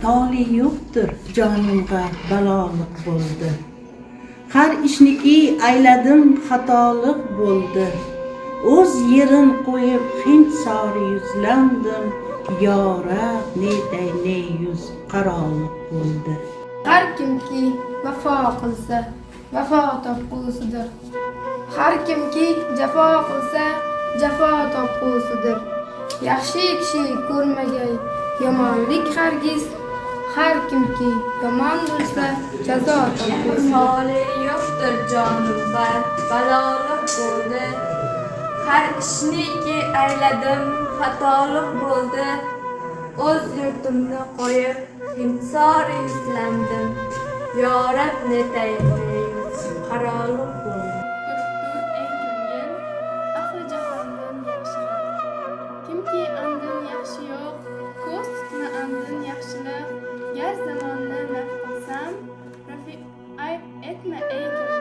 toli yo'qdir, jonimga baloliq bo'ldi. Har ishniki ayladim xatolik bo'ldi. O'z yerin qo'yib hind sari yuzlandim, yorab netay ne yuz qaroliq bo'ldi. Har kimki vafo qilsa, vafo topqusidir. Har kimki jafo qilsa, jafo topqusidir. Yaxshi kishi ko'rmagay yomonlik hargiz. Har kimki yomon bo'lsa, jazo topqusidir. Toli yo'qdir jonimga baloliq bo'ldi. Har ishniki ayladim xatolik bo'ldi. O'z yurtimni qo'yib himsor yuzlandim, yorab netay yuz qaroliq bo'ldi. Ey ko'ngil, ahli jahondan yaxshiroq. Kimki andin yaxshi yo'q, ko'z tutma andin yaxshilik. Gar zamonni naf qilsam, ayb etma ey ko'ngil.